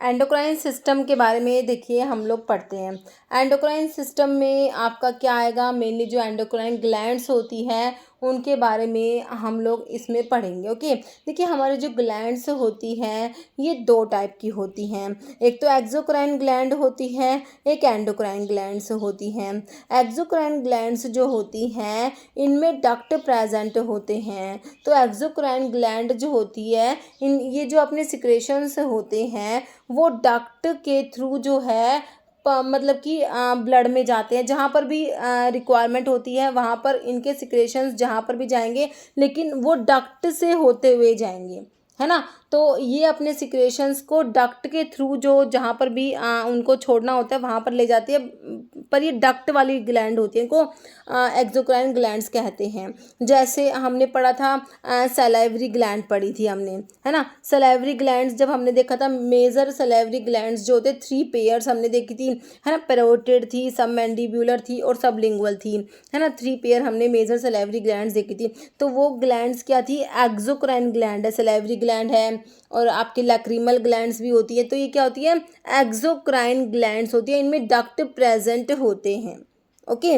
Endocrine system के बारे में देखिए हम लोग पढ़ते हैं। एंडोक्राइन सिस्टम में आपका क्या आएगा, मेनली जो एंडोक्राइन ग्लैंड्स होती है उनके बारे में हम लोग इसमें पढ़ेंगे। ओके, देखिए हमारे जो ग्लैंड्स होती हैं ये दो टाइप की होती हैं। एक तो एक्सोक्राइन ग्लैंड होती है, एक एंडोक्राइन ग्लैंड्स होती हैं। एक्सोक्राइन ग्लैंड्स जो होती हैं इनमें डक्ट प्रेजेंट होते हैं। तो एक्सोक्राइन ग्लैंड जो होती है ये जो अपने सिक्रेशंस होते हैं वो डक्ट के थ्रू जो है मतलब कि ब्लड में जाते हैं। जहाँ पर भी रिक्वायरमेंट होती है वहाँ पर इनके सिक्रेशंस जहाँ पर भी जाएंगे लेकिन वो डक्ट से होते हुए जाएंगे, है ना। तो ये अपने सिक्रेशंस को डक्ट के थ्रू जो जहाँ पर भी उनको छोड़ना होता है वहाँ पर ले जाती है। पर ये डक्ट वाली ग्लैंड होती है, इनको एक्सोक्राइन ग्लैंड्स कहते हैं। जैसे हमने पढ़ा था सलाइवरी ग्लैंड पढ़ी थी हमने, है ना। सलाइवरी ग्लैंड्स जब हमने देखा था, मेजर सलाइवरी ग्लैंड्स जो होते 3 पेयर्स हमने देखी थी, है ना। पैरोटिड थी, सबमैंडिब्यूलर थी और सबलिंगुअल थी, है ना। 3 पेयर हमने मेजर सलाइवरी ग्लैंड्स देखी थी। तो वो ग्लैंड्स क्या थी, एक्सोक्राइन ग्लैंड है, सलाइवरी ग्लैंड है और आपकी लैक्रिमल ग्लैंड्स भी होती है। तो ये क्या होती है, एक्सोक्राइन ग्लैंड्स होती है, इनमें डक्ट प्रेजेंट होते हैं। ओके,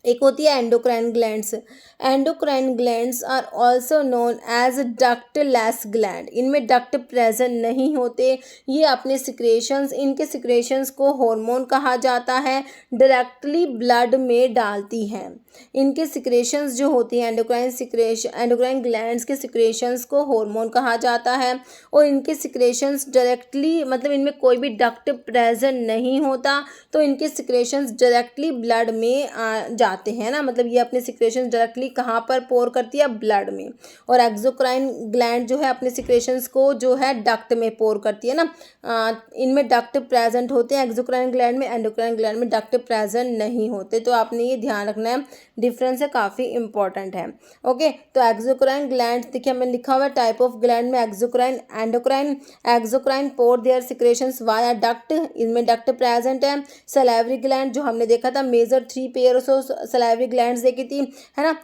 एक होती है endocrine glands. Endocrine glands are also known as ductless gland. इनमें डक्ट प्रेजेंट नहीं होते। ये अपने सिक्रेशंस, इनके सिक्रेशंस को हार्मोन कहा जाता है, डायरेक्टली ब्लड में डालती हैं। इनके सिक्रेशंस जो होती हैं एंडोक्राइन ग्लैंड्स के सिक्रेशंस को हार्मोन कहा जाता है और इनके सिक्रेशंस डायरेक्टली मतलब इनमें कोई भी डक्ट प्रेजेंट नहीं होता तो इनके सिक्रेशंस डायरेक्टली ब्लड में जाते हैं ना। मतलब ये अपने सिक्रेशंस डायरेक्टली कहाँ पर पोर करती है, ब्लड में। और एक्सोक्राइन ग्लैंड जो है अपने सिक्रेशंस को जो है डक्ट में पोर करती है ना। इनमें डक्ट प्रेजेंट होते हैं एक्सोक्राइन ग्लैंड में, एंडोक्राइन ग्लैंड में डक्ट प्रेजेंट नहीं होते। तो आपने ये ध्यान रखना है, डिफरेंस है, काफ़ी इंपॉर्टेंट है। ओके, तो एक्सोक्राइन ग्लैंड देखिए हमें लिखा हुआ है टाइप ऑफ ग्लैंड में exocrine, endocrine. Exocrine pour their secretions via duct, इनमें डक्ट प्रेजेंट है। सलाइवरी ग्लैंड जो हमने देखा था, major 3 pairs of salivary glands देखी थी, है ना।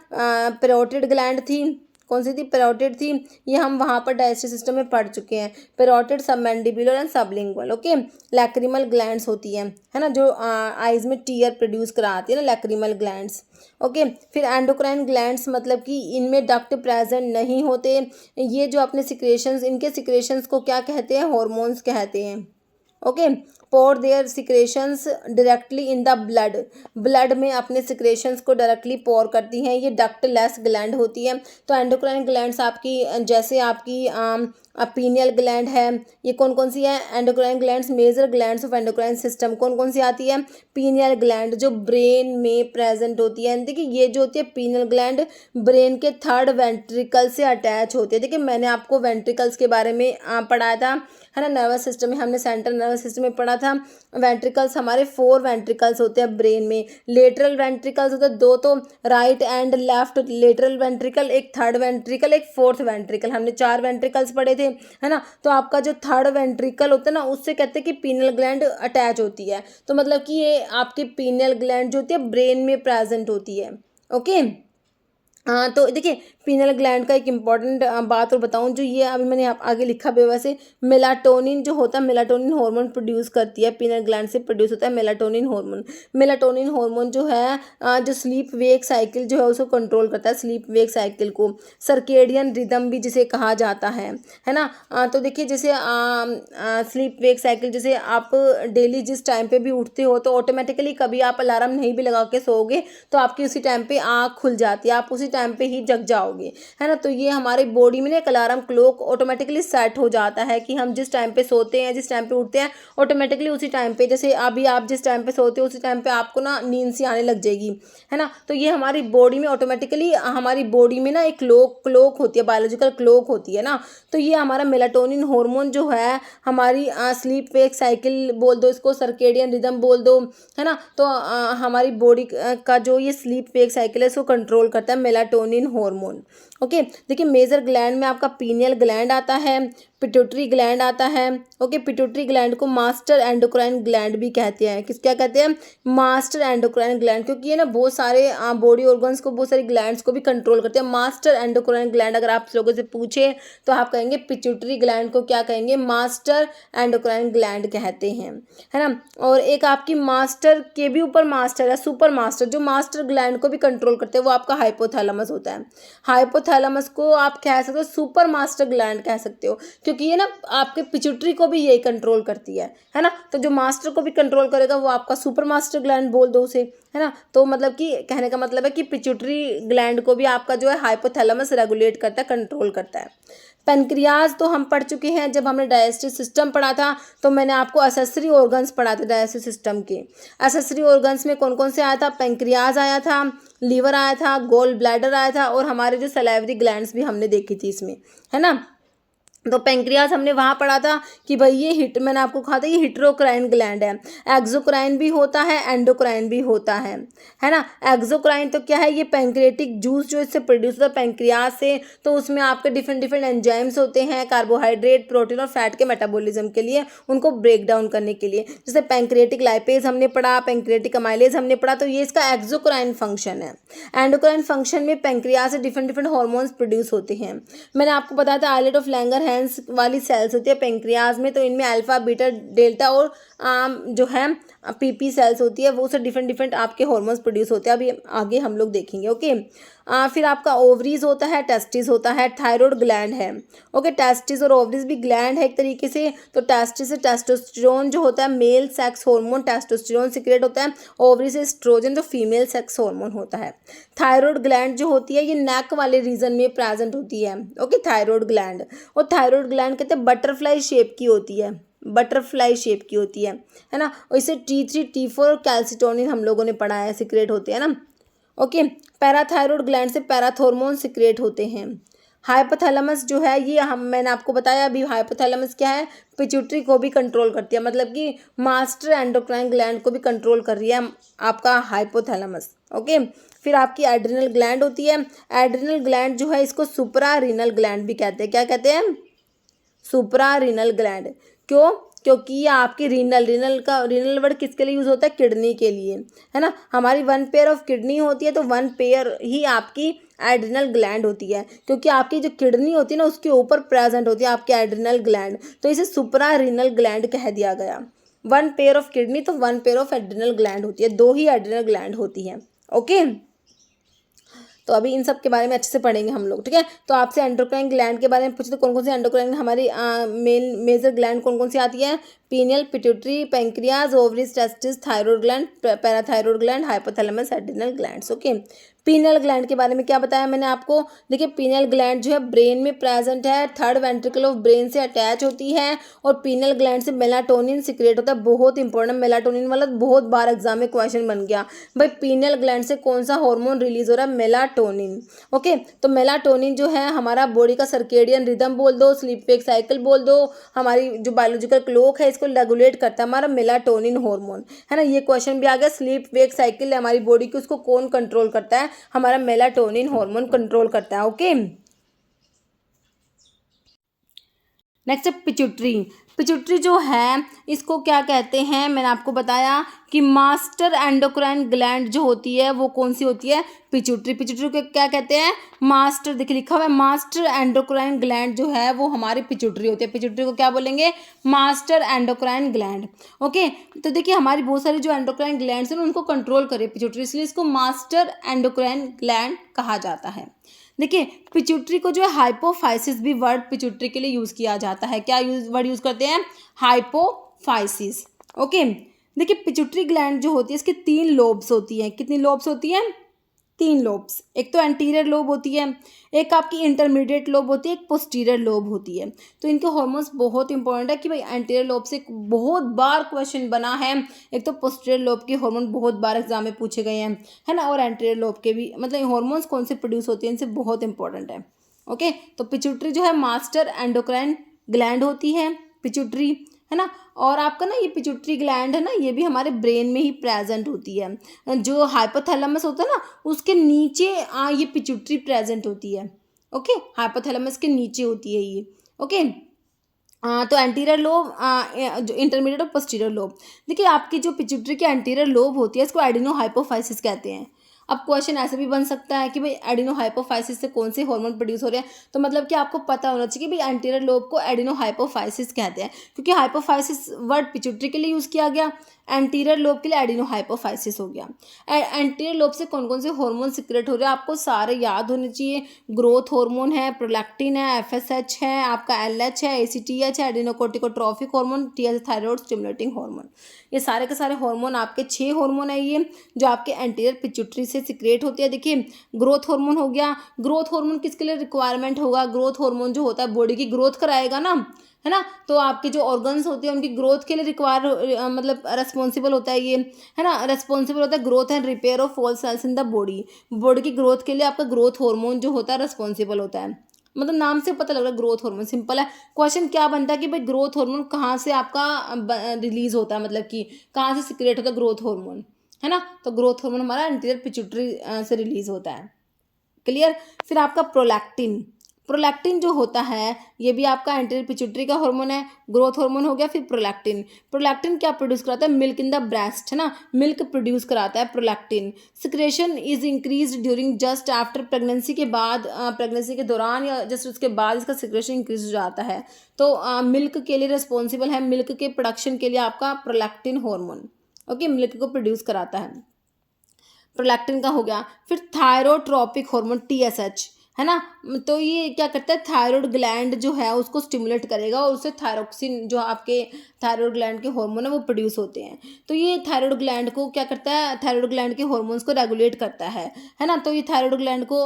पैरोटिड ग्लैंड थी, कौन सी थी, पैरोटिड थी। ये हम वहाँ पर डाइजेस्टिव सिस्टम में पढ़ चुके हैं। Parotid, submandibular and sublingual. Okay, lacrimal glands होती है ना, जो आइज में टीयर प्रोड्यूस कराती है ना, लैक्रिमल ग्लैंड्स। ओके, फिर एंडोक्राइन ग्लैंड्स मतलब कि इनमें डक्ट प्रेजेंट नहीं होते। ये जो अपने सिक्रेशंस, इनके सिक्रेशंस को क्या कहते हैं, हार्मोन्स कहते हैं। Okay, pour their secretions directly in the blood, blood में अपने सिक्रेशंस को डायरेक्टली पोर करती हैं। ये डक्टलेस ग्लैंड होती है। तो एंडोक्राइन ग्लैंड्स आपकी जैसे आपकी पीनियल ग्लैंड है, ये कौन कौन सी है, endocrine glands, major glands of endocrine system कौन कौन सी आती है, पीनियल ग्लैंड जो ब्रेन में प्रेजेंट होती है। देखिए ये जो होती है पीनियल ग्लैंड ब्रेन के 3rd वेंट्रिकल से अटैच होती है। देखिए मैंने आपको वेंट्रिकल्स के बारे में पढ़ाया था, है ना। नर्वस सिस्टम में हमने सेंट्रल नर्वस सिस्टम में पढ़ा था। वेंट्रिकल्स हमारे 4 वेंट्रिकल्स होते हैं ब्रेन में। लेटरल वेंट्रिकल्स होते हैं 2, तो right and left lateral ventricle, एक 3rd वेंट्रिकल, एक 4th वेंट्रिकल। हमने 4 वेंट्रिकल्स पढ़े थे, है ना। तो आपका जो 3rd वेंट्रिकल होता है ना, उससे कहते हैं कि पीनियल ग्लैंड अटैच होती है। तो मतलब कि ये आपकी पीनियल ग्लैंड जो होती है ब्रेन में प्रेजेंट होती है। ओके, तो देखिए पीनियल ग्लैंड का एक इम्पॉर्टेंट बात और बताऊं, जो ये अभी मैंने आगे लिखा भी, वैसे मेलाटोनिन जो होता है, मेलाटोनिन हार्मोन प्रोड्यूस करती है, पीनियल ग्लैंड से प्रोड्यूस होता है मेलाटोनिन हार्मोन। मेलाटोनिन हार्मोन जो है जो स्लीप वेक साइकिल जो है उसको कंट्रोल करता है, स्लीप वेक साइकिल को। सर्केडियन रिदम भी जिसे कहा जाता है ना। तो देखिए जैसे स्लीप वेक साइकिल, जैसे आप डेली जिस टाइम पे भी उठते हो तो ऑटोमेटिकली कभी आप अलार्म नहीं भी लगा के सोओगे तो आपकी उसी टाइम पे आँख खुल जाती है, आप उसी टाइम पे ही जग जाओगे, है ना। तो ये हमारी बॉडी में ना एक अलार्म क्लॉक ऑटोमेटिकली सेट हो जाता है कि हम जिस टाइम पे सोते हैं, जिस टाइम पे उठते हैं, ऑटोमेटिकली उसी टाइम पे, जैसे अभी आप जिस टाइम पे सोते हो उसी टाइम पे आपको ना नींद सी आने लग जाएगी, है ना। तो ये हमारी बॉडी में ऑटोमेटिकली, हमारी बॉडी में ना एक क्लॉक होती है, बायोलॉजिकल क्लॉक होती है ना। तो ये हमारा मेलाटोनिन हार्मोन जो है हमारी स्लीप वेक साइकिल बोल दो इसको, सर्केडियन रिदम बोल दो, है ना। तो हमारी बॉडी का जो ये स्लीप वेक साइकिल है इसको कंट्रोल करता है मेलाटोनिन हार्मोन। ओके, देखिए मेजर ग्लैंड में आपका पीनियल ग्लैंड आता है, पिट्यूटरी ग्लैंड आता है। ओके, पिट्यूटरी ग्लैंड को मास्टर एंडोक्राइन ग्लैंड भी कहते हैं। किस क्या कहते हैं? मास्टर एंडोक्राइन ग्लैंड, क्योंकि ये ना बहुत सारे बॉडी ऑर्गन्स को, बहुत सारी ग्लैंड्स को भी कंट्रोल करते हैं। मास्टर एंडोक्राइन ग्लैंड अगर आप लोगों से पूछे तो आप कहेंगे पिट्यूटरी ग्लैंड को क्या कहेंगे? मास्टर एंडोक्राइन ग्लैंड कहते हैं, है ना। और एक आपकी मास्टर के भी ऊपर मास्टर है, सुपर मास्टर, जो मास्टर ग्लैंड को भी कंट्रोल करते हैं, वो आपका हाइपोथैलेमस होता है। हाइपोथैलेमस को आप कह सकते हो सुपर मास्टर ग्लैंड कह सकते हो, क्योंकि ये ना आपके पिट्यूटरी को भी यही कंट्रोल करती है ना। तो जो मास्टर को भी कंट्रोल करेगा वो आपका सुपर मास्टर ग्लैंड बोल दो उसे, है ना। तो मतलब कि कहने का मतलब है कि पिट्यूटरी ग्लैंड को भी आपका जो है हाइपोथैलेमस रेगुलेट करता है, कंट्रोल करता है। पेनक्रियाज तो हम पढ़ चुके हैं, जब हमने डाइजेस्टिव सिस्टम पढ़ा था तो मैंने आपको एसेसरी ऑर्गन्स पढ़ा था डाइजेस्टिव सिस्टम के। एसेसरी ऑर्गन्स में कौन कौन से आया था? पेनक्रियाज आया था, लीवर आया था, गोल ब्लैडर आया था, और हमारे जो सलाइवरी ग्लैंड्स भी हमने देखी थी इसमें, है ना। तो पेंक्रियाज हमने वहाँ पढ़ा था कि भाई ये मैंने आपको कहा था ये हिट्रोक्राइन ग्लैंड है। एक्सोक्राइन भी होता है, एंडोक्राइन भी होता है ना। एक्सोक्राइन तो क्या है? ये पेंक्रियाटिक जूस जो इससे प्रोड्यूस होता है पेंक्रियाज से, तो उसमें आपके डिफरेंट डिफरेंट एंजाइम्स होते हैं कार्बोहाइड्रेट, प्रोटीन और फैट के मेटाबॉलिज्म के लिए, उनको ब्रेक डाउन करने के लिए। जैसे पेंक्रियाटिक लाइपेज हमने पढ़ा, पेंक्रियाटिक अमाइलेज हमने पढ़ा, तो ये इसका एक्सोक्राइन फंक्शन है। एंडोक्राइन फंक्शन में पेंक्रियाज से डिफरेंट डिफरेंट हार्मोन्स प्रोड्यूस होते हैं। मैंने आपको बताया था आइलेट ऑफ लैंगर वाली सेल्स होती है पेंक्रियाज में, तो इनमें अल्फा बीटा डेल्टा और जो है पीपी सेल्स होती है, वो से डिफरेंट डिफरेंट आपके हार्मोन्स प्रोड्यूस होते हैं। अभी आगे हम लोग देखेंगे। ओके, फिर आपका ओवरीज होता है, टेस्टिस होता है, थायराइड ग्लैंड है। ओके, टेस्टिस और ओवरीज भी ग्लैंड है एक तरीके से। तो टेस्टिस से टेस्टोस्टेरोन जो होता है male sex hormone testosterone secrete होता है, ओवरी से एस्ट्रोजन जो फीमेल सेक्स हार्मोन होता है। थायराइड ग्लैंड जो होती है ये नेक वाले रीजन में प्रेजेंट होती है। ओके, थायराइड ग्लैंड, और थायराइड ग्लैंड कहते हैं बटरफ्लाई शेप की होती है, बटरफ्लाई शेप की होती है ना। और इसे T3 T4 और कैल्सिटोनिन हम लोगों ने पढ़ा है, सिक्रेट होते हैं ना। ओके, पैराथायरॉयड ग्लैंड से पैराथॉर्मोन सिक्रेट होते हैं। हाइपोथैलेमस जो है ये मैंने आपको बताया अभी, हाइपोथैलेमस क्या है? पिट्यूटरी को भी कंट्रोल करती है, मतलब कि मास्टर एंडोक्राइन ग्लैंड को भी कंट्रोल कर रही है आपका हाइपोथैलेमस। ओके, फिर आपकी एड्रिनल ग्लैंड होती है। एड्रिनल ग्लैंड जो है इसको सुप्रा रीनल ग्लैंड भी कहते हैं। क्या कहते हैं? Supra renal gland. क्यों? क्योंकि ये आपकी रीनल वर्ड किसके लिए यूज होता है? किडनी के लिए, है ना। हमारी 1 पेयर ऑफ किडनी होती है, तो 1 पेयर ही आपकी एड्रिनल ग्लैंड होती है, क्योंकि आपकी जो किडनी होती है ना उसके ऊपर प्रेजेंट होती है आपकी एड्रिनल ग्लैंड, तो इसे सुप्रा रीनल ग्लैंड कह दिया गया। 1 पेयर ऑफ किडनी तो 1 पेयर ऑफ एड्रिनल ग्लैंड होती है, 2 ही एड्रिनल ग्लैंड होती है। ओके, तो अभी इन सब के बारे में अच्छे से पढ़ेंगे हम लोग, ठीक है। तो आपसे एंडोक्राइन ग्लैंड के बारे में पूछते, कौन कौन से एंडोक्राइन हमारी मेजर ग्लैंड कौन कौन सी आती है? Pineal, pituitary, pancreas, ovaries, testis, thyroid gland, parathyroid gland, hypothalamus, adrenal glands. Okay, pineal gland के बारे में क्या बताया मैंने आपको? देखिए पीनियल ग्लैंड जो है ब्रेन में प्रेजेंट है, 3rd वेंट्रिकल ऑफ ब्रेन से अटैच होती है, और पीनियल ग्लैंड से मेलाटोनिन सिक्रेट होता है। बहुत इंपॉर्टेंट, मेलाटोनिन वाला बहुत बार एग्जाम में क्वेश्चन बन गया भाई, पीनियल ग्लैंड से कौन सा हार्मोन रिलीज हो रहा है? मेलाटोनिन। ओके, तो मेलाटोनिन जो है हमारा बॉडी का सर्केडियन रिदम बोल दो, स्लीप वेक साइकिल बोल दो, हमारी जो बायोलॉजिकल क्लॉक है इसको रेगुलेट करता है हमारा मेलाटोनिन हार्मोन, है ना। ये क्वेश्चन भी आ गया, स्लीप वेक साइकिल हमारी बॉडी की, उसको कौन कंट्रोल करता है? हमारा मेलाटोनिन हार्मोन कंट्रोल करता है। ओके, नेक्स्ट है पिट्यूटरी। पिट्यूटरी जो है इसको क्या कहते हैं? मैंने आपको बताया कि मास्टर एंडोक्राइन ग्लैंड जो होती है वो कौन सी होती है? पिट्यूटरी। पिट्यूटरी को क्या कहते हैं? मास्टर, देखिए लिखा हुआ है मास्टर एंडोक्राइन ग्लैंड जो है वो हमारी पिट्यूटरी होती है। पिट्यूटरी को क्या बोलेंगे? Master endocrine gland. ओके, तो देखिए हमारी बहुत सारी जो एंडोक्राइन ग्लैंड्स हैं उनको कंट्रोल करे पिट्यूटरी, इसलिए इसको मास्टर एंडोक्राइन ग्लैंड कहा जाता है। देखिए पिट्यूटरी को जो है हाइपोफाइसिस भी वर्ड पिट्यूटरी के लिए यूज किया जाता है। क्या वर्ड यूज करते हैं? हाइपोफाइसिस। ओके, देखिए पिट्यूटरी ग्लैंड जो होती है इसके 3 लोब्स होती हैं। कितनी लोब्स होती हैं? 3 लोब्स। एक तो एंटीरियर लोब होती है, एक आपकी इंटरमीडिएट लोब होती है, एक पोस्टीरियर लोब होती है। तो इनके हार्मोन्स बहुत इंपॉर्टेंट है कि भाई एंटीरियर लोब से बहुत बार क्वेश्चन बना है। एक तो पोस्टीरियर लोब के हार्मोन बहुत बार एग्जाम में पूछे गए हैं, है ना, और एंटीरियर लोब के भी, मतलब हार्मोन्स कौन से प्रोड्यूस होते हैं इनसे बहुत इंपॉर्टेंट है। ओके, तो पिट्यूटरी जो है मास्टर एंडोक्राइन ग्लैंड होती है पिट्यूटरी, है ना। और आपका ना ये पिट्यूटरी ग्लैंड है ना, ये भी हमारे ब्रेन में ही प्रेजेंट होती है। जो हाइपोथैलेमस होता है ना उसके नीचे ये पिट्यूटरी प्रेजेंट होती है। ओके, हाइपोथैलेमस के नीचे होती है ये। ओके, तो एंटीरियर लोब, जो इंटरमीडिएट और पोस्टीरियर लोब, देखिए आपकी जो पिट्यूटरी की एंटीरियर लोब होती है इसको एडिनो हाइपोफाइसिस कहते हैं। अब क्वेश्चन ऐसे भी बन सकता है कि भाई एडिनो हाइपोफाइसिस से कौन से हार्मोन प्रोड्यूस हो रहे हैं, तो मतलब कि आपको पता होना चाहिए कि भाई एंटीरियर लोब को एडिनो हाइपोफाइसिस कहते हैं, क्योंकि हाइपोफाइसिस वर्ड पिट्यूटरी के लिए यूज़ किया गया, एंटीरियर लोब के लिए एडिनो हाइपोफाइसिस हो गया। एंटीरियर लोब से कौन कौन से हार्मोन सिक्रेट हो रहे हैं आपको सारे याद होने चाहिए। ग्रोथ हार्मोन है, प्रोलैक्टिन है, एफएसएच है, आपका एलएच है, एसीटीएच है, adrenocorticotrophic hormone, TH thyroid stimulating hormone. ये सारे के सारे हार्मोन आपके 6 हार्मोन है ये, जो आपके एंटीरियर पिट्यूटरी से सिक्रेट होती है। देखिए ग्रोथ हार्मोन हो गया, ग्रोथ हार्मोन किसके लिए रिक्वायरमेंट होगा, ग्रोथ हार्मोन जो होता है बॉडी की ग्रोथ कराएगा ना, है ना, तो आपके जो ऑर्गन्स होते हैं उनकी ग्रोथ के लिए मतलब रेस्पॉन्सिबल होता है ये, है ना, रेस्पॉन्सिबल होता है growth and repair of all cells in the body. Body की ग्रोथ के लिए आपका ग्रोथ हार्मोन जो होता है रेस्पॉन्सिबल होता है, मतलब नाम से पता लग रहा है ग्रोथ हार्मोन, सिंपल है। क्वेश्चन क्या बनता है कि भाई ग्रोथ हार्मोन कहाँ से आपका रिलीज होता है, मतलब कि कहाँ से सिक्रेट होता है ग्रोथ हार्मोन, है ना, तो ग्रोथ हार्मोन हमारा एंटीरियर पिट्यूटरी से रिलीज होता है। क्लियर। फिर आपका प्रोलैक्टिन, प्रोलैक्टिन जो होता है ये भी आपका एंटीरियर पिट्यूटरी का हार्मोन है, ग्रोथ हार्मोन हो गया। फिर प्रोलैक्टिन, प्रोलैक्टिन क्या प्रोड्यूस कराता है, मिल्क इन द ब्रेस्ट, है ना, मिल्क प्रोड्यूस कराता है prolactin. Secretion is increase during just after pregnancy, के बाद प्रेगनेंसी के दौरान या जस्ट उसके बाद इसका सिक्रेशन इंक्रीज हो जाता है। तो मिल्क के लिए रिस्पॉन्सिबल है, मिल्क के प्रोडक्शन के लिए आपका प्रोलैक्टिन हार्मोन, ओके, मिल्क को प्रोड्यूस कराता है, प्रोलैक्टिन का हो गया। फिर थायरोट्रोपिक हार्मोन टीएसएच, है ना, तो ये क्या करता है थायराइड ग्लैंड जो है उसको स्टिमुलेट करेगा और उससे थायरोक्सिन जो आपके थायराइड ग्लैंड के हार्मोन है वो प्रोड्यूस होते हैं। तो ये थायराइड ग्लैंड को क्या करता है, थायराइड ग्लैंड के हार्मोन्स को रेगुलेट करता है ना, तो ये थायराइड ग्लैंड को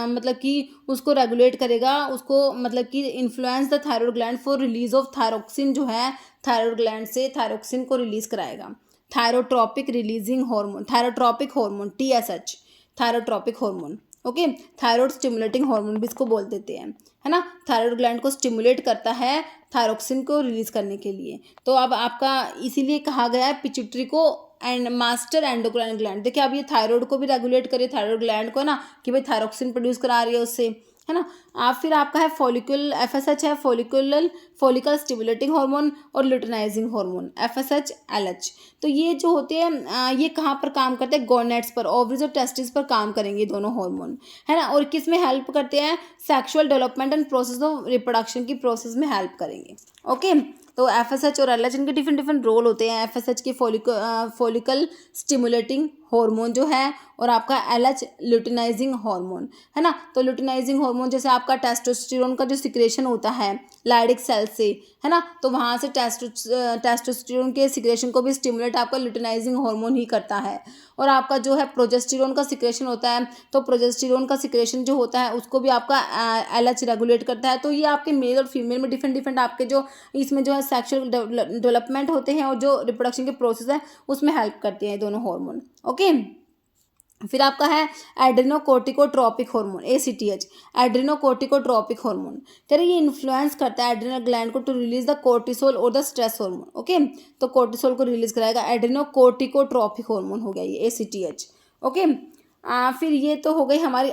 मतलब कि उसको रेगुलेट करेगा, उसको मतलब कि influence the thyroid gland for release of thyroxine, जो है थायराइड ग्लैंड से थायरोक्सिन को रिलीज कराएगा। Thyrotropic releasing hormone, thyrotropic hormone TSH, thyrotropic hormone, okay, thyroid stimulating hormone भी इसको बोल देते हैं, है ना, थायराइड ग्लैंड को स्टिमुलेट करता है थायरोक्सिन को रिलीज करने के लिए। तो अब आपका इसीलिए कहा गया है पिट्यूटरी को एंड मास्टर एंडोक्राइन ग्लैंड। देखिए अब ये थायराइड को भी रेगुलेट करे, थायराइड ग्लैंड को ना, कि भाई थायरोक्सिन प्रोड्यूस करा रही है उससे, है ना। आप फिर आपका है फॉलिकुल, एफएसएच है फॉलिकल स्टिमुलेटिंग हार्मोन और ल्यूटिनाइजिंग हार्मोन, एफएसएच एलएच। तो ये जो होते हैं ये कहाँ पर काम करते हैं, गोनेट्स पर, ओवरीज और टेस्टिस पर काम करेंगे दोनों हार्मोन, है ना, और किस में हेल्प करते हैं, sexual development and process of reproduction की प्रोसेस में हेल्प करेंगे। ओके, तो एफएसएच और एलएच इनके डिफरेंट डिफरेंट रोल होते हैं। एफएसएच की फॉलिकल स्टिमुलेटिंग हार्मोन जो है, और आपका एलएच ल्यूटिनाइजिंग हार्मोन, है ना। तो ल्यूटिनाइजिंग हार्मोन जैसे आपका टेस्टोस्टेरोन का जो सिक्रेशन होता है लाइडिक सेल से, है ना, तो वहाँ से टेस्टोस्टेरोन के सिक्रेशन को भी स्टिमुलेट आपका ल्यूटिनाइजिंग हार्मोन ही करता है। और आपका जो है प्रोजेस्टेरोन का सिक्रेशन होता है, तो प्रोजेस्टेरोन का सिक्रेशन जो होता है उसको भी आपका एलएच रेगुलेट करता है। तो ये आपके मेल और फीमेल में डिफरेंट डिफरेंट आपके जो इसमें जो है सेक्सुअल डेवलपमेंट होते हैं और जो रिप्रोडक्शन के प्रोसेस है उसमें हेल्प करते हैं दोनों हार्मोन। ओके, फिर आपका है adrenocorticotropic hormone, ACTH, adrenocorticotropic hormone. कह रहे ये इन्फ्लुएंस करता है एड्रेनल ग्लैंड को टू रिलीज द कोर्टिसोल और द स्ट्रेस हार्मोन। ओके, तो कोर्टिसोल को रिलीज कराएगा, एड्रेनोकोर्टिकोट्रोपिक हार्मोन हो गया ये एसीटीएच। ओके, फिर ये तो हो गई हमारी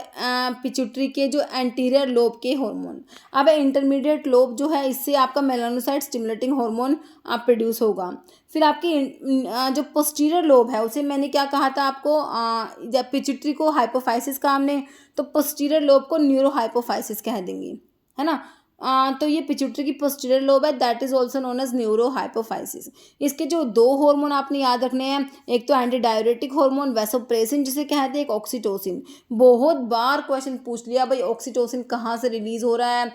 पिट्यूटरी के जो एंटीरियर लोब के हार्मोन। अब इंटरमीडिएट लोब जो है इससे आपका मेलानोसाइट स्टिमुलेटिंग हार्मोन प्रोड्यूस होगा। फिर आपकी जो पोस्टीरियर लोब है उसे मैंने क्या कहा था आपको, जब पिट्यूटरी को हाइपोफाइसिस कहा हमने, तो पोस्टीरियर लोब को न्यूरोहाइपोफाइसिस कह देंगे, है ना। तो ये पिट्यूटरी की पोस्टीरियर लोब है, that is also known as neurohypophysis. इसके जो 2 हार्मोन आपने याद रखने हैं, एक तो एंटी डायरेटिक हार्मोन वैसोप्रेसिन जिसे कहते हैं, एक ऑक्सीटोसिन। बहुत बार क्वेश्चन पूछ लिया भाई ऑक्सीटोसिन कहाँ से रिलीज हो रहा है,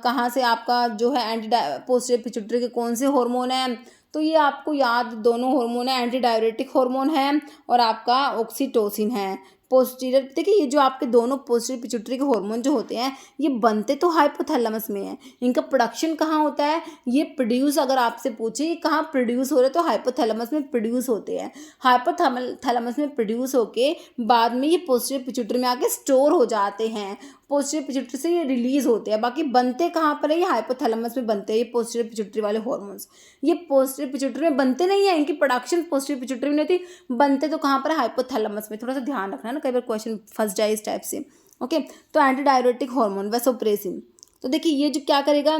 कहाँ से आपका जो है पोस्टीरियर पिट्यूटरी के कौन से हार्मोन है, तो ये आपको याद दोनों हार्मोन है, एंटी डायरेटिक हार्मोन है और आपका ऑक्सीटोसिन है। पोस्टीरियर देखिए ये जो आपके दोनों पोस्टीरियर पिट्यूटरी के हार्मोन जो होते हैं ये बनते तो हाइपोथैलेमस में है, इनका प्रोडक्शन कहाँ होता है, ये प्रोड्यूस अगर आपसे पूछे ये कहाँ प्रोड्यूस हो रहे हैं तो हाइपोथैलेमस में प्रोड्यूस होते हैं। हाइपोथैलेमस में प्रोड्यूस होके बाद में ये पोस्टीरियर पिट्यूटरी में आके स्टोर हो जाते हैं, पोस्टीरियर पिट्यूटरी से ये रिलीज होते हैं। बाकी बनते कहाँ पर है, ये हाइपोथैलेमस में बनते हैं ये पोस्टीरियर पिट्यूटरी वाले हार्मोन्स। ये पोस्टीरियर पिट्यूटरी में बनते नहीं है, इनकी प्रोडक्शन पोस्टीरियर पिट्यूटरी में नहीं होती, बनते तो कहाँ पर है, हाइपोथैलेमस में। थोड़ा सा ध्यान रखना ना, कई बार क्वेश्चन फंस जाए इस टाइप से। ओके। तो एंटी डायरेटिक हार्मोन वैसोप्रेसिन, तो देखिए ये जो क्या करेगा,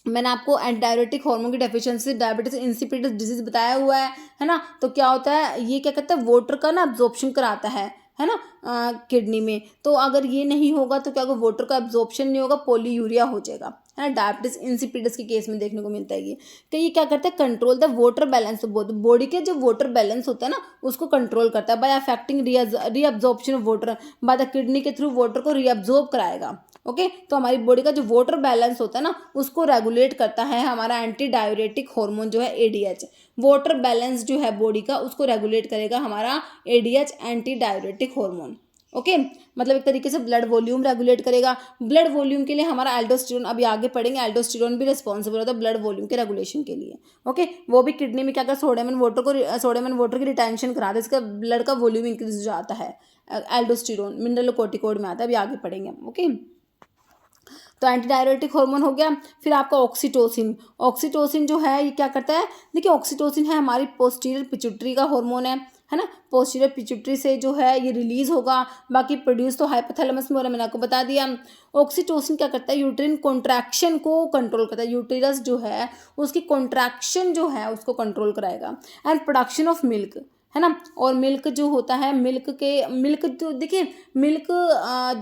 मैंने आपको एंटी डायरेटिक हार्मोन की डेफिशिएंसी डायबिटीज इंसिपिडस डिजीज बताया हुआ है ना। तो क्या होता है, ये क्या कहता है, वाटर का ना अब्जॉर्प्शन कराता है ना किडनी में। तो अगर ये नहीं होगा तो क्या होगा, वाटर का अब्जॉर्प्शन नहीं होगा, पोलीयूरिया हो जाएगा, है ना। डायबिटीज इंसिपिडस के केस में देखने को मिलता है ये। तो ये क्या करता है, control the water balance of body, body के जो वाटर बैलेंस होता है ना उसको कंट्रोल करता है, by affecting reabsorption of water, by the kidney के थ्रू वाटर को रीअब्जॉर्ब कराएगा। ओके। तो हमारी बॉडी का जो वाटर बैलेंस होता है ना उसको रेगुलेट करता है हमारा एंटी डायरेटिक हार्मोन जो है एडीएच। वाटर बैलेंस जो है बॉडी का उसको रेगुलेट करेगा हमारा ADH, anti diuretic hormone. Okay. मतलब एक तरीके से ब्लड वॉल्यूम रेगुलेट करेगा। ब्लड वॉल्यूम के लिए हमारा एल्डोस्टेरोन, अभी आगे पढ़ेंगे, एल्डोस्टेरोन भी रिस्पॉन्सिबल होता है ब्लड वॉल्यूम के रेगुलेशन के लिए। ओके। वो भी किडनी में क्या कर, सोडियम एंड वाटर की रिटेंशन कराता है, इसका ब्लड का वॉल्यूम इंक्रीज हो जाता है। एल्डोस्टेरोन मिनरलोकोर्टिकोइड में आता है, अभी आगे पढ़ेंगे। ओके। तो एंटी डायरेटिक हार्मोन हो गया। फिर आपका ऑक्सीटोसिन, ऑक्सीटोसिन जो है ये क्या करता है, देखिए ऑक्सीटोसिन है हमारी पोस्टीरियर पिट्यूटरी का हार्मोन है ना। पोस्टीरियर पिट्यूटरी से जो है ये रिलीज होगा, बाकी प्रोड्यूस तो हाइपोथैलेमस में हो रहा है, मैंने आपको बता दिया। ऑक्सीटोसिन क्या करता है, यूट्रिन कॉन्ट्रैक्शन को कंट्रोल करता है, यूटेरस जो है उसकी कॉन्ट्रैक्शन जो है उसको कंट्रोल कराएगा। एंड प्रोडक्शन ऑफ मिल्क, है ना। और मिल्क जो होता है, मिल्क जो देखिए, मिल्क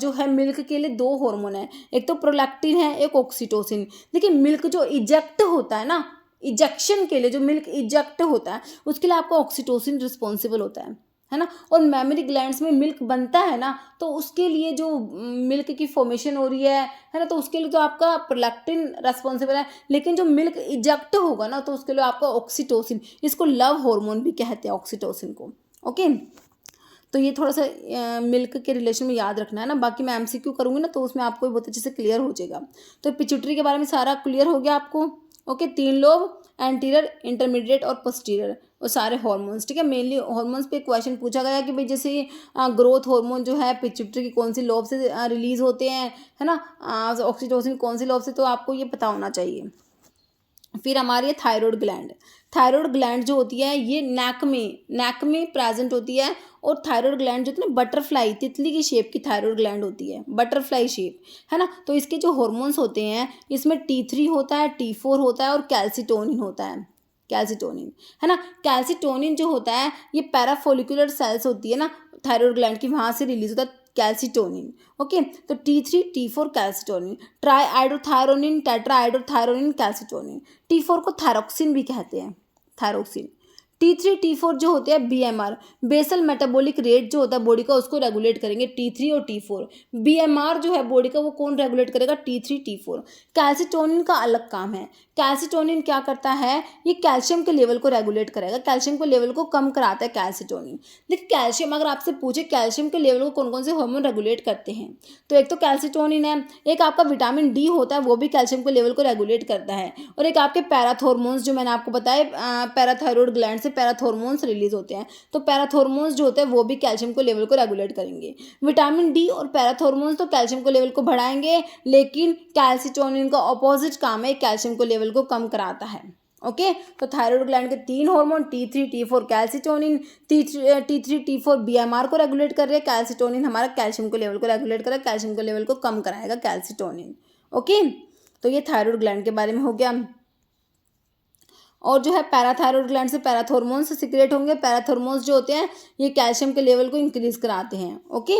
जो है, मिल्क के लिए दो हार्मोन है, एक तो प्रोलैक्टिन है, एक ऑक्सीटोसिन। देखिए मिल्क जो इजेक्ट होता है ना, इजेक्शन के लिए जो मिल्क इजेक्ट होता है उसके लिए आपका ऑक्सीटोसिन रिस्पॉन्सिबल होता है ना। और मेमोरी ग्लैंड्स में मिल्क बनता है ना, तो उसके लिए जो मिल्क की फॉर्मेशन हो रही है ना, तो उसके लिए तो आपका प्रोलैक्टिन रेस्पॉन्सिबल है। लेकिन जो मिल्क इजेक्ट होगा ना तो उसके लिए आपका ऑक्सीटोसिन, इसको लव हार्मोन भी कहते हैं ऑक्सीटोसिन को। ओके। तो ये थोड़ा सा मिल्क के रिलेशन में याद रखना है ना, बाकी मैं एमसीक्यू करूँगी ना तो उसमें आपको बहुत अच्छे से क्लियर हो जाएगा। तो पिट्यूटरी के बारे में सारा क्लियर हो गया आपको। ओके। 3 लोब, एंटीरियर, इंटरमीडिएट और पोस्टीरियर, वो सारे हार्मोन्स, ठीक है। मेनली हार्मोन्स पे क्वेश्चन पूछा गया कि भाई जैसे ग्रोथ हार्मोन जो है पिट्यूटरी की कौन सी लोब से रिलीज होते हैं, है ना। ऑक्सीटोसिन कौन सी लोब से, तो आपको ये पता होना चाहिए। फिर हमारी है थायराइड ग्लैंड। थायराइड ग्लैंड जो होती है ये नेक में प्रेजेंट होती है। और थायराइड ग्लैंड जो होती है ना, बटरफ्लाई, तितली की शेप की थायराइड ग्लैंड होती है, बटरफ्लाई शेप, है ना। तो इसके जो हॉर्मोन्स होते हैं इसमें T3 होता है, T4 होता है और कैल्सिटोनिन होता है, कैल्सिटोनिन, है ना। कैल्सिटोनिन जो होता है ये पैराफोलिकुलर सेल्स होती है ना थायराइड ग्लैंड की, वहाँ से रिलीज होता है कैल्सिटोनिन। ओके। तो T3 T4 calcitonin, try iodothyronine, tetra iodothyronine, calcitonin. T4 को थायरोक्सिन भी कहते हैं, थायरोक्सिन। T3 T4 जो होते हैं BMR, बेसल मेटाबॉलिक रेट जो होता है बॉडी का उसको रेगुलेट करेंगे T3 और T4। BMR जो है बॉडी का वो कौन रेगुलेट करेगा, T3 T4। कैल्सिटोनिन का अलग काम है। कैल्सिटोनिन क्या करता है, ये कैल्शियम के लेवल को रेगुलेट करेगा, कैल्शियम के लेवल को कम कराता है कैल्सिटोनिन। देखिए कैल्शियम, अगर आपसे पूछे कैल्शियम के लेवल को कौन कौन से हार्मोन रेगुलेट करते हैं, तो एक तो कैल्सिटोनिन है, एक आपका विटामिन डी होता है वो भी कैल्शियम के लेवल को रेगुलेट करता है, और एक आपके पैराथॉर्मोन्स जो मैंने आपको बताया, पैराथायरॉयड ग्लैंड से पैराथॉर्मोन्स रिलीज होते हैं। तो पैराथॉर्मोन्स जो होते हैं वो भी कैल्शियम को लेवल को रेगुलेट करेंगे। विटामिन डी और पैराथॉर्मोन्स तो कैल्शियम को लेवल को बढ़ाएंगे, लेकिन कैल्सिटोनिन का ऑपोजिट काम है, कैल्शियम को लेवल को कम कराता है। ओके। तो थायराइड ग्लैंड के 3 hormone T3 T4 calcitonin, T3 T4 BMR को रेगुलेट कर रहे हैं, कैल्सिटोनिन हमारा कैल्शियम को लेवल को रेगुलेट कर रहा है, कैल्शियम को लेवल को कम कराएगा कैल्सिटोनिन। ओके। तो ये थायराइड ग्लैंड के बारे में हो गया। और जो है पैराथायरॉयड ग्लैंड से पैराथॉर्मोन्स सिक्रेट होंगे, पैराथॉर्मोन्स जो होते हैं ये कैल्शियम के लेवल को इंक्रीज कराते हैं। ओके।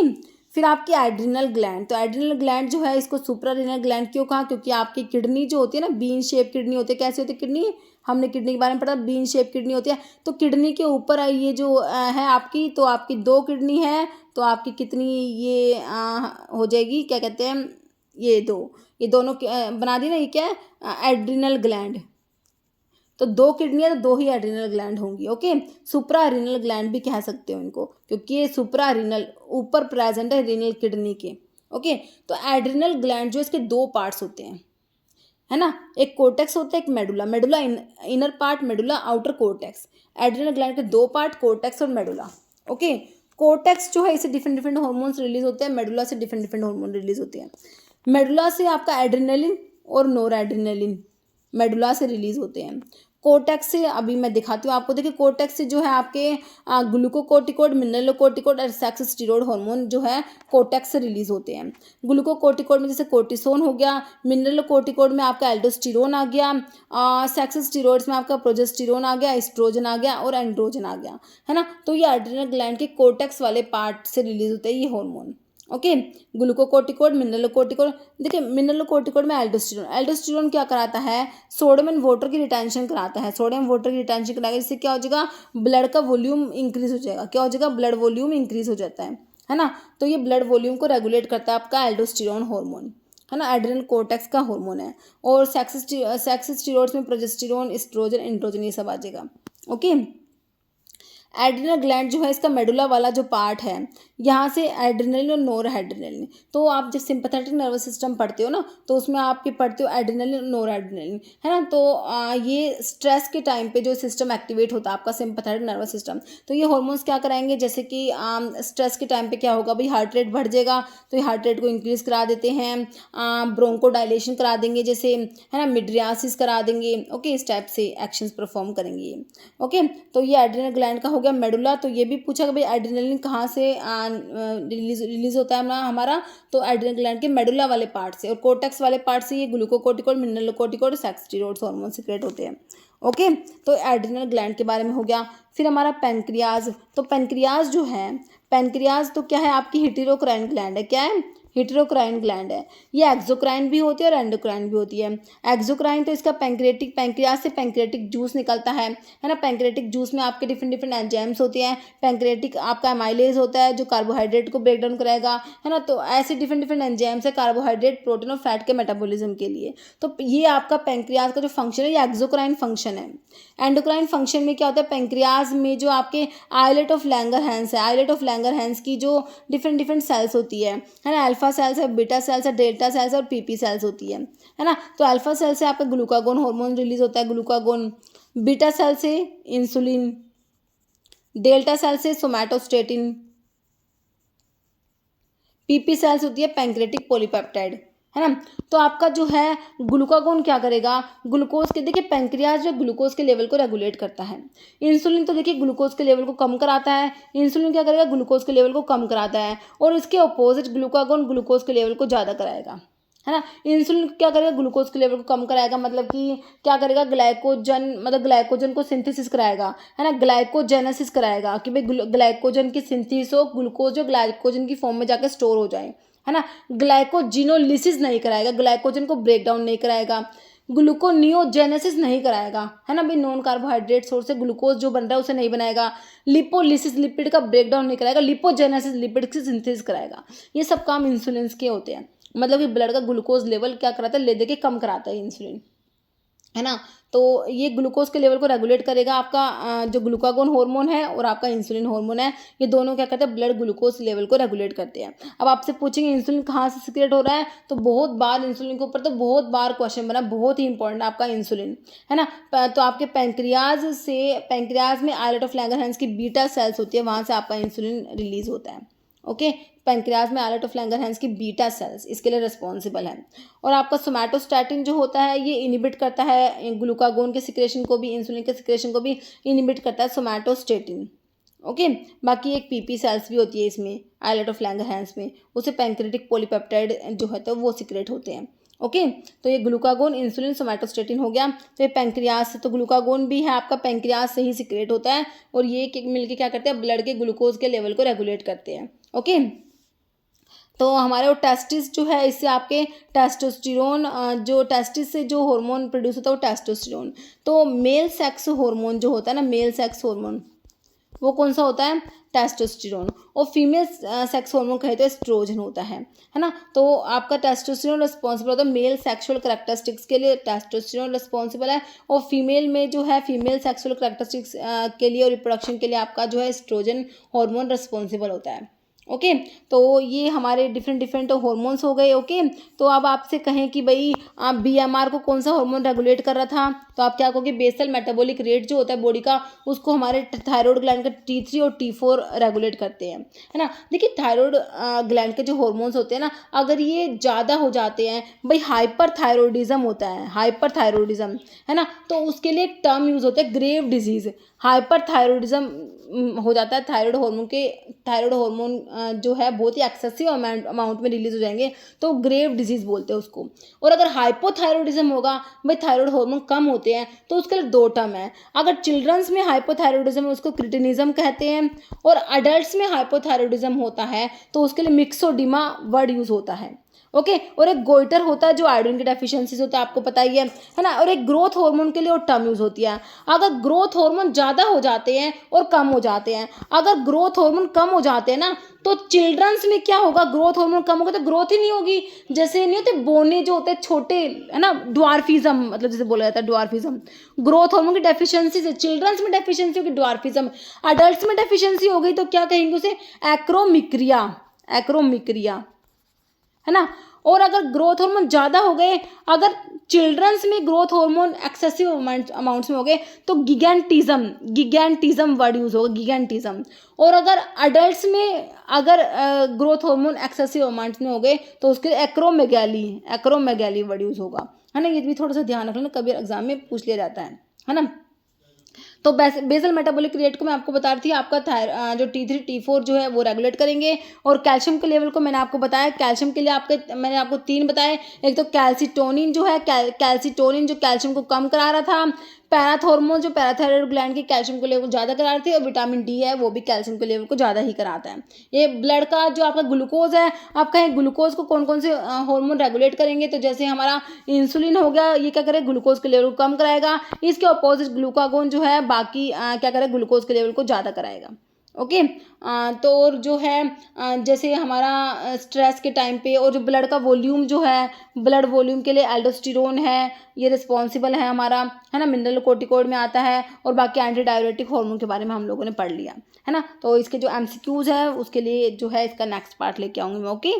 फिर आपकी एड्रिनल ग्लैंड, तो एड्रिनल ग्लैंड जो है इसको सुप्रारीनल ग्लैंड क्यों कहा, क्योंकि आपकी किडनी जो होती है ना बीन शेप किडनी होती है। कैसी होती है किडनी, हमने किडनी के बारे में पढ़ा, बीन शेप किडनी होती है। तो किडनी के ऊपर ये जो है आपकी, तो आपकी 2 किडनी है, तो आपकी कितनी ये हो जाएगी, क्या कहते हैं, ये दोनों बना दी ना, ये क्या है एड्रिनल ग्लैंड। तो 2 किडनियाँ तो 2 ही एड्रिनल ग्लैंड होंगी। ओके। सुप्रारीनल ग्लैंड भी कह सकते हो इनको, क्योंकि ये सुप्रारीनल ऊपर प्रेजेंट है रीनल किडनी के। ओके। तो एड्रिनल ग्लैंड जो इसके 2 पार्ट्स होते हैं, है ना, एक कोर्टेक्स होता है, एक medulla. Medulla inner part, medulla outer cortex. Adrenal gland के 2 पार्ट, कोर्टेक्स और मेडुला। ओके। कोर्टेक्स जो है इसे डिफरेंट डिफरेंट हार्मोन्स रिलीज होते हैं, मेडुला से डिफरेंट डिफरेंट हार्मोन रिलीज होते हैं। मेडुला से आपका एड्रिनलिन और नोर एड्रिनलिन, मेडुला से रिलीज होते हैं। कोर्टेक्स से अभी मैं दिखाती हूँ आपको। देखिए कोर्टेक्स से जो है आपके ग्लूकोकोर्टिकोइड, मिनरलोकोर्टिकोइड और सेक्स स्टीरॉयड हार्मोन जो है कोर्टेक्स से रिलीज होते हैं। ग्लूकोकोर्टिकोइड में जैसे कोर्टिसोन हो गया, मिनरलोकोर्टिकोइड में आपका एल्डोस्टेरोन आ गया, सेक्स स्टीरॉयड्स में आपका प्रोजेस्टेरोन आ गया, एस्ट्रोजन आ गया और एंड्रोजन आ गया, है ना। तो ये एड्रिनल ग्लैंड के कोर्टेक्स वाले पार्ट से रिलीज होते हैं ये हार्मोन। Okay, glucocorticoid, मिनरलोकोर्टिकोइड। देखिए मिनरलोकोर्टिकोइड में एल्डोस्टेरोन क्या कराता है, सोडियम एंड वाटर की रिटेंशन कराता है। सोडियम वाटर की रिटेंशन कराएगा, जिससे क्या हो जाएगा, ब्लड का वॉल्यूम इंक्रीज हो जाएगा। क्या हो जाएगा, ब्लड वॉल्यूम इंक्रीज हो जाता है ना। तो ये ब्लड वॉल्यूम को रेगुलेट करता है आपका एल्डोस्टेरोन हार्मोन, है ना। एड्रिनल कोर्टेक्स का हार्मोन है। और सेक्स स्टीरॉयड्स में प्रोजेस्टेरोन, एस्ट्रोजन, एंड्रोजन ये सब आ जाएगा। ओके, एड्रिनल ग्लैंड जो है इसका मेडुला वाला जो पार्ट है, यहाँ से एड्रिनलिन और नोर एड्रिनलिन। तो आप जब सिंपैथेटिक नर्वस सिस्टम पढ़ते हो ना, तो उसमें आपके पढ़ते हो एड्रिनलिन, नोर एड्रिनलिन, है ना। तो ये स्ट्रेस के टाइम पे जो सिस्टम एक्टिवेट होता है आपका सिंपैथेटिक नर्वस सिस्टम, तो ये हार्मोन्स क्या कराएंगे, जैसे कि स्ट्रेस के टाइम पे क्या होगा भाई, हार्ट रेट बढ़ जाएगा, तो ये हार्ट रेट को इंक्रीज करा देते हैं। ब्रोंको डायलेशन करा देंगे जैसे, है ना, मिड्रियासिस करा देंगे। ओके, इस टाइप से एक्शंस परफॉर्म करेंगे। ओके, तो ये एड्रिनल ग्लैंड का हो गया मेडुला। तो ये भी पूछा कि भाई एड्रिनलिन कहाँ से रिलीज होता है ना हमारा, तो एड्रिनल ग्लैंड के मेडुला वाले पार्ट से। और कोर्टेक्स वाले पार्ट से ये ग्लूकोकोर्टिकोइड, मिनरलोकोर्टिकोइड और सेक्स स्टीरॉयड्स हार्मोन सीक्रेट होते हैं। ओके, तो एड्रिनल ग्लैंड के बारे में हो गया। फिर हमारा पैंक्रियाज। तो पैंक्रियाज जो है, पैंक्रियाज तो क्या है, आपकी हेटेरोक्राइन ग्लैंड है। क्या है, हेटेरोक्राइन ग्लैंड है। ये एक्सोक्राइन भी होती है और एंडोक्राइन भी होती है। एक्सोक्राइन तो इसका पैंक्रियाज से पैंक्रियाटिक जूस निकलता है ना। पैंक्रियाटिक जूस में आपके डिफरेंट डिफरेंट एंजाइम्स होते हैं। पैंक्रियाटिक आपका एमाइलेज होता है जो कार्बोहाइड्रेट को ब्रेक डाउन कराएगा, है ना। तो ऐसे डिफरेंट डिफरेंट एंजाइम्स है कार्बोहाइड्रेट, प्रोटीन और फैट के मेटाबॉलिज्म के लिए। तो ये आपका पैंक्रियाज का जो फंक्शन है ये एक्सोक्राइन फंक्शन है। एंडोक्राइन फंक्शन में क्या होता है, पैंक्रियाज में जो आपके आइलेट ऑफ लैंगरहैंस है, आइलेट ऑफ लैंगरहैंस की जो डिफरेंट डिफरेंट सेल्स होती है ना, अल्फा सेल्स है, बीटा सेल्स है, डेल्टा सेल्स और पीपी सेल्स होती है ना। तो अल्फा सेल से आपका ग्लूकागोन हार्मोन रिलीज होता है, ग्लूकागोन। बीटा सेल से इंसुलिन, डेल्टा सेल से सोमैटोस्टेटिन, पीपी सेल्स होती है पैंक्रेटिक पॉलीपेप्टाइड, है ना। तो आपका जो है ग्लूकागोन क्या करेगा, ग्लूकोज के, देखिए पैंक्रियाज जो ग्लूकोज के लेवल को रेगुलेट करता है। इंसुलिन तो देखिए ग्लूकोज के लेवल को कम कराता है, इंसुलिन क्या करेगा, ग्लूकोज के लेवल को कम कराता है। और इसके अपोजिट ग्लूकागोन ग्लूकोज के लेवल को ज़्यादा कराएगा, है ना। इंसुलिन क्या करेगा, ग्लूकोज के लेवल को कम कराएगा, मतलब कि क्या करेगा, ग्लाइकोजन को सिंथेसिस कराएगा, है ना, ग्लाइकोजेनेसिस कराएगा कि भाई ग्लाइकोजन की सिंथेसिस हो, ग्लूकोज ग्लाइकोजन की फॉर्म में जाकर स्टोर हो जाए, है ना। ग्लाइकोजिनोलिसिस नहीं कराएगा, ग्लाइकोजन को ब्रेक डाउन नहीं कराएगा, ग्लूकोनियोजेनेसिस नहीं कराएगा, है ना भाई। नॉन कार्बोहाइड्रेट सोर्स से ग्लूकोज जो बन रहा है उसे नहीं बनाएगा। लिपोलिसिस, लिपिड का ब्रेक डाउन नहीं कराएगा। लिपोजेनेसिस, लिपिड की सिंथेसिस कराएगा। ये सब काम इंसुलिन के होते हैं, मतलब कि ब्लड का ग्लूकोज लेवल क्या कराता है, ले दे के कम कराता है इंसुलिन, है ना। तो ये ग्लूकोज के लेवल को रेगुलेट करेगा आपका जो ग्लूकागोन हार्मोन है और आपका इंसुलिन हार्मोन है, ये दोनों क्या करते हैं, ब्लड ग्लूकोज लेवल को रेगुलेट करते हैं। अब आपसे पूछेंगे इंसुलिन कहाँ से सीक्रेट हो रहा है, तो बहुत बार इंसुलिन के ऊपर तो बहुत बार क्वेश्चन बना, बहुत ही इंपॉर्टेंट आपका इंसुलिन, है ना। तो आपके पैंक्रियाज में आइलेट ऑफ लैंगरहैंस की बीटा सेल्स होती है, वहाँ से आपका इंसुलिन रिलीज होता है। ओके, पैंक्रियाज में आइलेट ऑफ लैंगरहैंस की बीटा सेल्स इसके लिए रिस्पॉन्सिबल है। और आपका सोमैटोस्टैटिन जो होता है ये इनिबिट करता है ग्लूकागोन के सिक्रेशन को भी, इंसुलिन के सिक्रेशन को भी इनिबिट करता है सोमैटोस्टैटिन। ओके, बाकी एक पीपी सेल्स भी होती है इसमें आइलेट ऑफ लैंगरहैंस में, उसे पैंक्रेटिक पॉलीपेप्टाइड जो है तो वो सिक्रेट होते हैं। ओके, तो ये ग्लूकागोन, इंसुलिन, सोमैटोस्टेटिन हो गया। तो ये पैंक्रियाज से, तो ग्लूकागोन भी है आपका पैंक्रियाज से ही सिक्रेट होता है और ये मिलके क्या करते हैं, ब्लड के ग्लूकोज के लेवल को रेगुलेट करते हैं। ओके, तो हमारे वो टेस्टिस जो है इससे आपके टेस्टोस्टेरोन, जो टेस्टिस से जो हार्मोन प्रोड्यूस होता है वो टेस्टोस्टेरोन। तो मेल सेक्स हार्मोन जो होता है ना, मेल सेक्स हार्मोन वो कौन सा होता है, टेस्टोस्टेरोन। और फीमेल सेक्स हार्मोन कहे तो एस्ट्रोजन होता है ना। तो आपका टेस्टोस्टेरोन रिस्पॉन्सिबल होता है मेल सेक्सुअल कैरेक्टरिस्टिक्स के लिए, टेस्टोस्टेरोन रिस्पॉन्सिबल है। और फीमेल में जो है फीमेल सेक्सुअल कैरेक्टरिस्टिक्स के लिए और रिप्रोडक्शन के लिए आपका जो है एस्ट्रोजन हार्मोन रिस्पॉन्सिबल होता है। ओके, तो ये हमारे डिफरेंट हार्मोन्स हो गए। ओके, तो अब आपसे कहें कि भाई बीएमआर को कौन सा हार्मोन रेगुलेट कर रहा था, तो आप क्या कहोगे, बेसल मेटाबॉलिक रेट जो होता है बॉडी का, उसको हमारे थायराइड ग्लैंड का T3 और T4 रेगुलेट करते हैं, है ना। देखिए थायराइड ग्लैंड के जो हॉर्मोन्स होते हैं ना, अगर ये ज़्यादा हो जाते हैं, भाई हाइपर थायरॉइडिज्म होता है, हाइपर थायरॉइडिज्म, है ना, तो उसके लिए एक टर्म यूज़ होता है ग्रेव डिजीज़। हाइपर थायरॉइडिज्म हो जाता है, थायराइड हार्मोन जो है बहुत ही एक्सेसिव अमाउंट में रिलीज हो जाएंगे, तो ग्रेव डिजीज बोलते हैं उसको। और अगर हाइपोथायरॉइडिज्म होगा, भाई थायराइड हार्मोन कम होते हैं, तो उसके लिए दो टर्म है। अगर चिल्ड्रंस में हाइपोथायरॉइडिज्म है उसको क्रिटिनिज्म कहते हैं, और अडल्ट्स में हाइपोथायरॉइडिज्म होता है तो उसके लिए मिक्सोडिमा वर्ड यूज होता है। ओके और एक गोइटर होता है जो आयोडीन की डेफिशिएंसीज होता है, आपको पता ही है ना। और एक ग्रोथ हार्मोन के लिए और टर्म यूज होती है। अगर ग्रोथ हार्मोन ज़्यादा हो जाते हैं और कम हो जाते हैं, अगर ग्रोथ हार्मोन कम हो जाते हैं ना, तो चिल्ड्रंस में क्या होगा, ग्रोथ हार्मोन कम होगा तो ग्रोथ ही नहीं होगी। जैसे नहीं होते बोने जो होते हैं छोटे, है ना, ड्वार्फिज्म, मतलब जैसे बोला जाता है ड्वार्फिज्म, ग्रोथ हार्मोन की डेफिशिएंसी से चिल्ड्रंस में डेफिशिएंसी होगी ड्वार्फिज्म। अडल्ट्स में डेफिशिएंसी हो गई तो क्या कहेंगे उसे, एक्रोमिक्रिया, एक्रोमिक्रिया, है ना। और अगर ग्रोथ हार्मोन ज़्यादा हो गए, अगर चिल्ड्रंस में ग्रोथ हार्मोन एक्सेसिव अमाउंट्स में हो गए तो गिगैंटिज्म वर्ड यूज होगा, गिगैंटिज्म। और अगर अडल्ट्स में अगर ग्रोथ हार्मोन एक्सेसिव अमाउंट्स में हो गए तो उसके लिए एक्रोमेगैली वर्ड यूज होगा, है ना। ये भी थोड़ा सा ध्यान रख लेना, कभी एग्जाम में पूछ लिया जाता है ना। तो बेसल मेटाबॉलिक रेट को मैं आपको बता रही थी, आपका जो T3 T4 जो है वो रेगुलेट करेंगे। और कैल्शियम के लेवल को मैंने आपको बताया, कैल्शियम के लिए मैंने आपको 3 बताए। एक तो कैल्सिटोनिन जो है, कैल्सिटोनिन जो कैल्शियम को कम करा रहा था, पैराथॉर्मोन जो पैराथायरॉइड ग्लैंड के कैल्शियम के लेवल को ज़्यादा करा रहे थे, और विटामिन डी है वो भी कैल्शियम के लेवल को ज़्यादा ही कराता है। ये ब्लड का जो आपका ग्लूकोज है, आपका है ग्लूकोज को कौन कौन से हार्मोन रेगुलेट करेंगे, तो जैसे हमारा इंसुलिन हो गया, ये क्या करे, ग्लूकोज के लेवल को कम कराएगा। इसके अपोजिट ग्लूकागोन जो है बाकी क्या करे, ग्लूकोज के लेवल को ज़्यादा कराएगा। ओके तो और जो है जैसे हमारा स्ट्रेस के टाइम पे, और जो ब्लड का वॉल्यूम जो है, ब्लड वॉल्यूम के लिए एल्डोस्टेरोन है, ये रिस्पॉन्सिबल है हमारा, है ना, मिनरल कोर्टिकोइड में आता है। और बाकी एंटी डायरेटिक हार्मोन के बारे में हम लोगों ने पढ़ लिया, है ना। तो इसके जो MCQs है उसके लिए जो है इसका नेक्स्ट पार्ट लेके आऊँगी मैं। ओके।